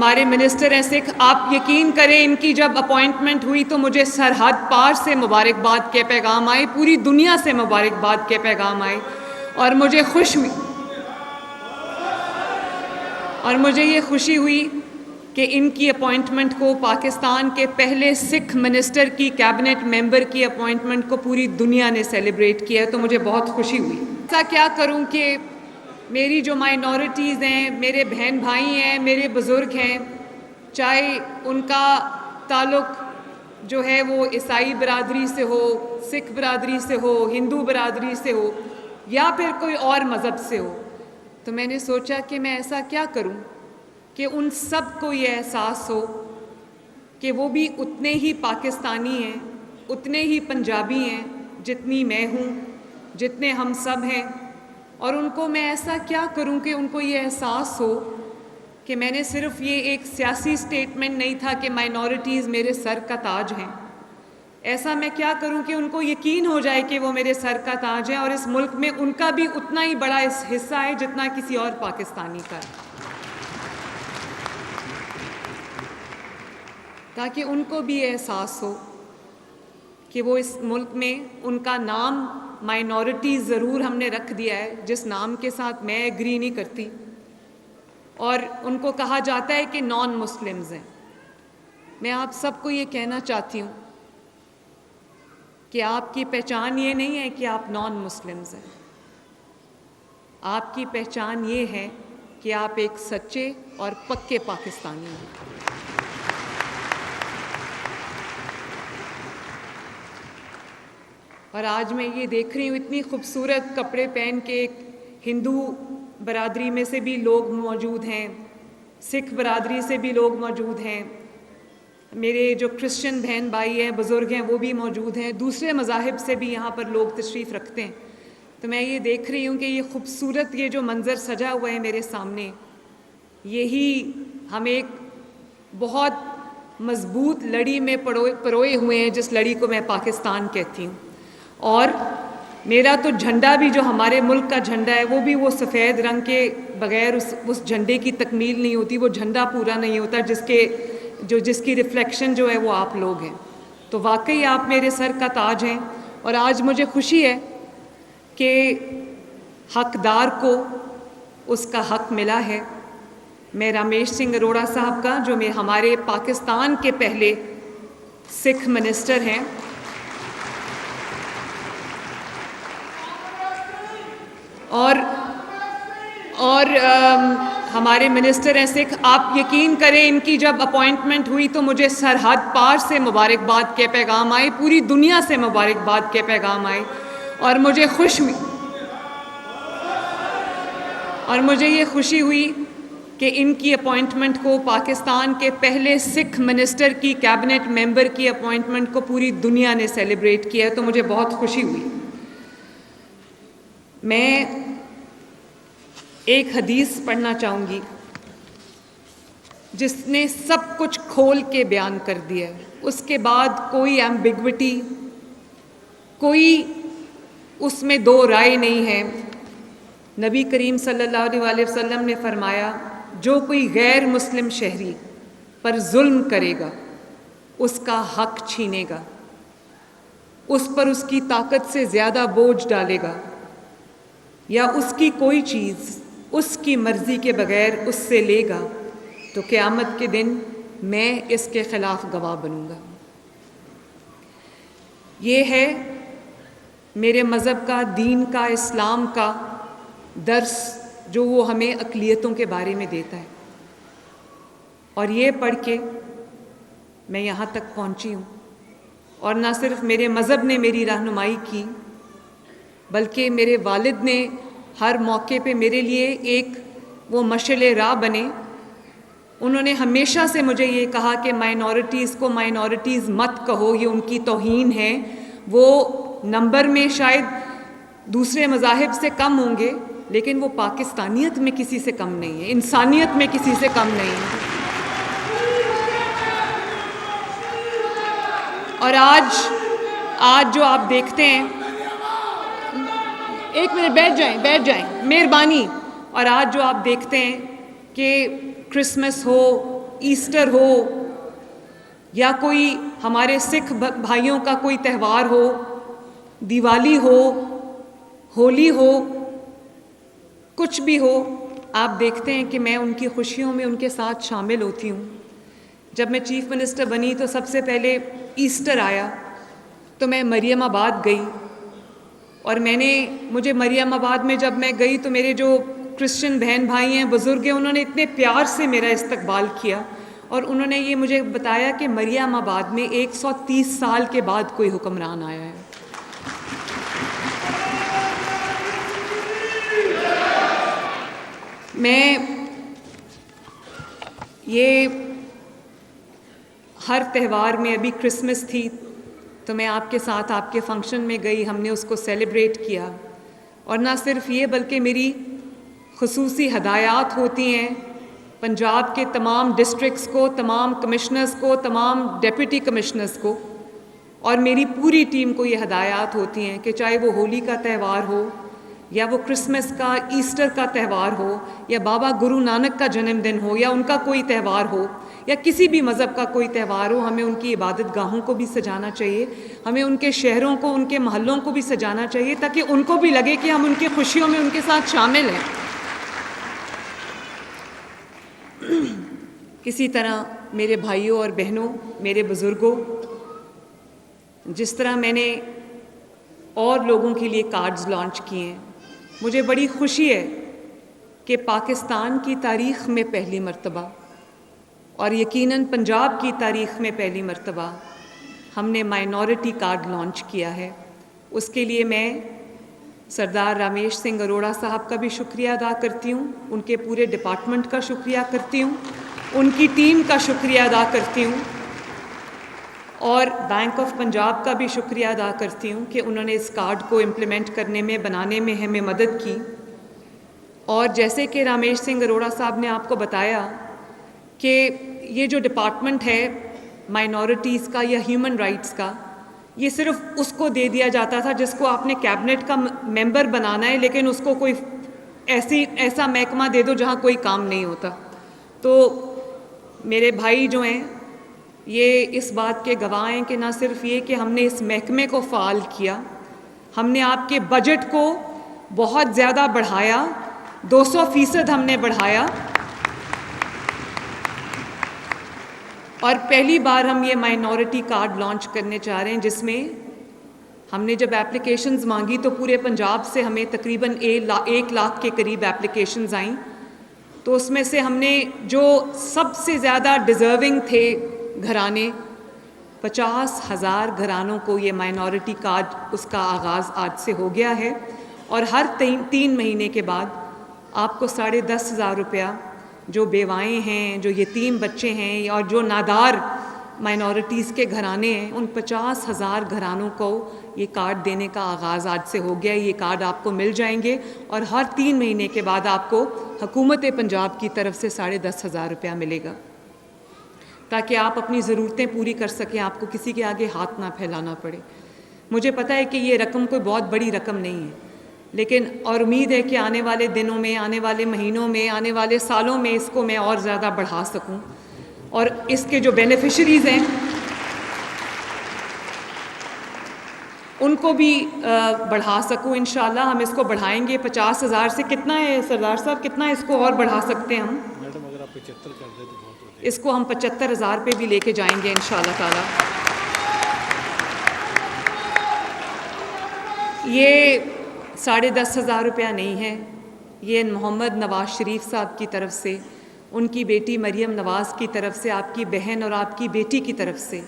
ہمارے منسٹر ہیں سکھ، آپ یقین کریں ان کی جب اپوائنٹمنٹ ہوئی تو مجھے سرحد پار سے مبارکباد کے پیغام آئے، پوری دنیا سے مبارکباد کے پیغام آئے، اور مجھے یہ خوشی ہوئی کہ ان کی اپوائنٹمنٹ کو، پاکستان کے پہلے سکھ منسٹر کی کیبنٹ ممبر کی اپوائنٹمنٹ کو پوری دنیا نے سیلیبریٹ کیا، تو مجھے بہت خوشی ہوئی۔ ایسا کیا کروں کہ میری جو مائنورٹیز ہیں، میرے بہن بھائی ہیں، میرے بزرگ ہیں، چاہے ان کا تعلق جو ہے وہ عیسائی برادری سے ہو، سکھ برادری سے ہو، ہندو برادری سے ہو، یا پھر کوئی اور مذہب سے ہو، تو میں نے سوچا کہ میں ایسا کیا کروں کہ ان سب کو یہ احساس ہو کہ وہ بھی اتنے ہی پاکستانی ہیں، اتنے ہی پنجابی ہیں جتنی میں ہوں، جتنے ہم سب ہیں، اور ان کو میں ایسا کیا کروں کہ ان کو یہ احساس ہو کہ میں نے صرف یہ ایک سیاسی سٹیٹمنٹ نہیں تھا کہ مائنورٹیز میرے سر کا تاج ہیں، ایسا میں کیا کروں کہ ان کو یقین ہو جائے کہ وہ میرے سر کا تاج ہیں، اور اس ملک میں ان کا بھی اتنا ہی بڑا حصہ ہے جتنا کسی اور پاکستانی کا ہے، تاکہ ان کو بھی احساس ہو کہ وہ اس ملک میں ان کا نام مائنورٹیز ضرور ہم نے رکھ دیا ہے، جس نام کے ساتھ میں ایگری نہیں کرتی، اور ان کو کہا جاتا ہے کہ نان مسلمز ہیں۔ میں آپ سب کو یہ کہنا چاہتی ہوں کہ آپ کی پہچان یہ نہیں ہے کہ آپ نان مسلمز ہیں، آپ کی پہچان یہ ہے کہ آپ ایک سچے اور پکے پاکستانی ہیں۔ اور آج میں یہ دیکھ رہی ہوں اتنی خوبصورت کپڑے پہن کے، ایک ہندو برادری میں سے بھی لوگ موجود ہیں، سکھ برادری سے بھی لوگ موجود ہیں، میرے جو کرسچن بہن بھائی ہیں، بزرگ ہیں، وہ بھی موجود ہیں، دوسرے مذاہب سے بھی یہاں پر لوگ تشریف رکھتے ہیں۔ تو میں یہ دیکھ رہی ہوں کہ یہ خوبصورت یہ جو منظر سجا ہوا ہے میرے سامنے، یہی ہم ایک بہت مضبوط لڑی میں پروئے ہوئے ہیں، جس لڑی کو میں پاکستان کہتی ہوں۔ اور میرا تو جھنڈا بھی جو ہمارے ملک کا جھنڈا ہے، وہ بھی وہ سفید رنگ کے بغیر اس جھنڈے کی تکمیل نہیں ہوتی، وہ جھنڈا پورا نہیں ہوتا جس کی ریفلیکشن جو ہے وہ آپ لوگ ہیں۔ تو واقعی آپ میرے سر کا تاج ہیں، اور آج مجھے خوشی ہے کہ حقدار کو اس کا حق ملا ہے۔ میں رامیش سنگھ اروڑہ صاحب کا، جو ہمارے پاکستان کے پہلے سکھ منسٹر ہیں، اور ہمارے منسٹر ہیں سکھ، آپ یقین کریں ان کی جب اپوائنٹمنٹ ہوئی تو مجھے سرحد پار سے مبارکباد کے پیغام آئے، پوری دنیا سے مبارکباد کے پیغام آئے، اور مجھے یہ خوشی ہوئی کہ ان کی اپوائنٹمنٹ کو، پاکستان کے پہلے سکھ منسٹر کی کیبنٹ ممبر کی اپوائنٹمنٹ کو پوری دنیا نے سیلیبریٹ کیا، تو مجھے بہت خوشی ہوئی۔ میں ایک حدیث پڑھنا چاہوں گی جس نے سب کچھ کھول کے بیان کر دیا ہے، اس کے بعد کوئی ایمبیگوٹی، کوئی اس میں دو رائے نہیں ہے۔ نبی کریم صلی اللہ علیہ وسلم نے فرمایا، جو کوئی غیر مسلم شہری پر ظلم کرے گا، اس کا حق چھینے گا، اس پر اس کی طاقت سے زیادہ بوجھ ڈالے گا، یا اس کی کوئی چیز اس کی مرضی کے بغیر اس سے لے گا، تو قیامت کے دن میں اس کے خلاف گواہ بنوں گا۔ یہ ہے میرے مذہب کا، دین کا، اسلام کا درس جو وہ ہمیں اقلیتوں کے بارے میں دیتا ہے، اور یہ پڑھ کے میں یہاں تک پہنچی ہوں۔ اور نہ صرف میرے مذہب نے میری رہنمائی کی، بلکہ میرے والد نے ہر موقع پہ میرے لیے ایک وہ مشعل راہ بنے۔ انہوں نے ہمیشہ سے مجھے یہ کہا کہ مائنورٹیز کو مائنورٹیز مت کہو، یہ ان کی توہین ہے۔ وہ نمبر میں شاید دوسرے مذاہب سے کم ہوں گے، لیکن وہ پاکستانیت میں کسی سے کم نہیں ہے، انسانیت میں کسی سے کم نہیں ہے۔ اور آج جو آپ دیکھتے ہیں، ایک منٹ بیٹھ جائیں مہربانی، اور آج جو آپ دیکھتے ہیں کہ کرسمس ہو، ایسٹر ہو یا کوئی ہمارے سکھ بھائیوں کا کوئی تہوار ہو، دیوالی ہو، ہولی ہو، کچھ بھی ہو، آپ دیکھتے ہیں کہ میں ان کی خوشیوں میں ان کے ساتھ شامل ہوتی ہوں۔ جب میں چیف منسٹر بنی تو سب سے پہلے ایسٹر آیا تو میں مریم آباد گئی، اور مجھے مریم آباد میں جب میں گئی تو میرے جو کرسچن بہن بھائی ہیں، بزرگ ہیں، انہوں نے اتنے پیار سے میرا استقبال کیا، اور انہوں نے یہ مجھے بتایا کہ مریم آباد میں 130 سال کے بعد کوئی حکمران آیا ہے۔ میں یہ ہر تہوار میں، ابھی کرسمس تھی تو میں آپ کے ساتھ آپ کے فنکشن میں گئی، ہم نے اس کو سیلیبریٹ کیا، اور نہ صرف یہ بلکہ میری خصوصی ہدایات ہوتی ہیں پنجاب کے تمام ڈسٹرکٹس کو، تمام کمشنرز کو، تمام ڈیپٹی کمشنرز کو، اور میری پوری ٹیم کو یہ ہدایات ہوتی ہیں کہ چاہے وہ ہولی کا تہوار ہو یا وہ کرسمس کا، ایسٹر کا تہوار ہو، یا بابا گرو نانک کا جنم دن ہو، یا ان کا کوئی تہوار ہو، یا کسی بھی مذہب کا کوئی تہوار ہو، ہمیں ان کی عبادت گاہوں کو بھی سجانا چاہیے، ہمیں ان کے شہروں کو، ان کے محلوں کو بھی سجانا چاہیے، تاکہ ان کو بھی لگے کہ ہم ان کی خوشیوں میں ان کے ساتھ شامل ہیں۔ اسی طرح میرے بھائیوں اور بہنوں، میرے بزرگوں، جس طرح میں نے اور لوگوں کے لیے کارڈز لانچ کیے ہیں، مجھے بڑی خوشی ہے کہ پاکستان کی تاریخ میں پہلی مرتبہ، اور یقیناً پنجاب کی تاریخ میں پہلی مرتبہ، ہم نے مائنورٹی کارڈ لانچ کیا ہے۔ اس کے لیے میں سردار رامیش سنگھ اروڑہ صاحب کا بھی شکریہ ادا کرتی ہوں، ان کے پورے ڈپارٹمنٹ کا شکریہ کرتی ہوں، ان کی ٹیم کا شکریہ ادا کرتی ہوں، اور بینک آف پنجاب کا بھی شکریہ ادا کرتی ہوں کہ انہوں نے اس کارڈ کو امپلیمنٹ کرنے میں، بنانے میں ہمیں مدد کی۔ اور جیسے کہ رامیش سنگھ اروڑہ صاحب نے آپ کو بتایا کہ یہ جو ڈپارٹمنٹ ہے مائنورٹیز کا یا ہیومن رائٹس کا، یہ صرف اس کو دے دیا جاتا تھا جس کو آپ نے کیبنٹ کا ممبر بنانا ہے، لیکن اس کو کوئی ایسا محکمہ دے دو جہاں کوئی کام نہیں ہوتا۔ تو میرے بھائی جو ہیں یہ اس بات کے گواہ ہیں کہ نہ صرف یہ کہ ہم نے اس محکمے کو فعال کیا، ہم نے آپ کے بجٹ کو بہت زیادہ بڑھایا، 200% ہم نے بڑھایا، اور پہلی بار ہم یہ مائنورٹی کارڈ لانچ کرنے چاہ رہے ہیں، جس میں ہم نے جب اپلیکیشنز مانگی تو پورے پنجاب سے ہمیں تقریباً 1 لاکھ کے قریب اپلیکیشنز آئیں، تو اس میں سے ہم نے جو سب سے زیادہ ڈیزرونگ تھے گھرانے، 50,000 گھرانوں کو یہ مائنورٹی کارڈ، اس کا آغاز آج سے ہو گیا ہے، اور ہر 3 مہینے کے بعد آپ کو 10,500 روپیہ جو بیوائیں ہیں، جو یتیم بچے ہیں، اور جو نادار مائنورٹیز کے گھرانے ہیں، ان 50,000 گھرانوں کو یہ کارڈ دینے کا آغاز آج سے ہو گیا ہے۔ یہ کارڈ آپ کو مل جائیں گے، اور ہر 3 مہینے کے بعد آپ کو حکومت پنجاب کی طرف سے 10,500 روپیہ ملے گا، تاکہ آپ اپنی ضرورتیں پوری کر سکیں، آپ کو کسی کے آگے ہاتھ نہ پھیلانا پڑے۔ مجھے پتہ ہے کہ یہ رقم کوئی بہت بڑی رقم نہیں ہے، لیکن اور امید ہے کہ آنے والے دنوں میں، آنے والے مہینوں میں، آنے والے سالوں میں اس کو میں اور زیادہ بڑھا سکوں، اور اس کے جو بینیفیشریز ہیں ان کو بھی بڑھا سکوں۔ انشاءاللہ ہم اس کو بڑھائیں گے 50,000 سے۔ کتنا ہے سردار صاحب، کتنا اس کو اور بڑھا سکتے ہیں ہم؟ میڈم اگر آپ 75 کر دیں تو بہت ہوتے ہیں۔ اس کو ہم 75,000 پہ بھی لے کے جائیں گے انشاءاللہ تعالی۔ یہ 10,500 روپیہ نہیں ہے، یہ محمد نواز شریف صاحب کی طرف سے، ان کی بیٹی مریم نواز کی طرف سے، آپ کی بہن اور آپ کی بیٹی کی طرف سے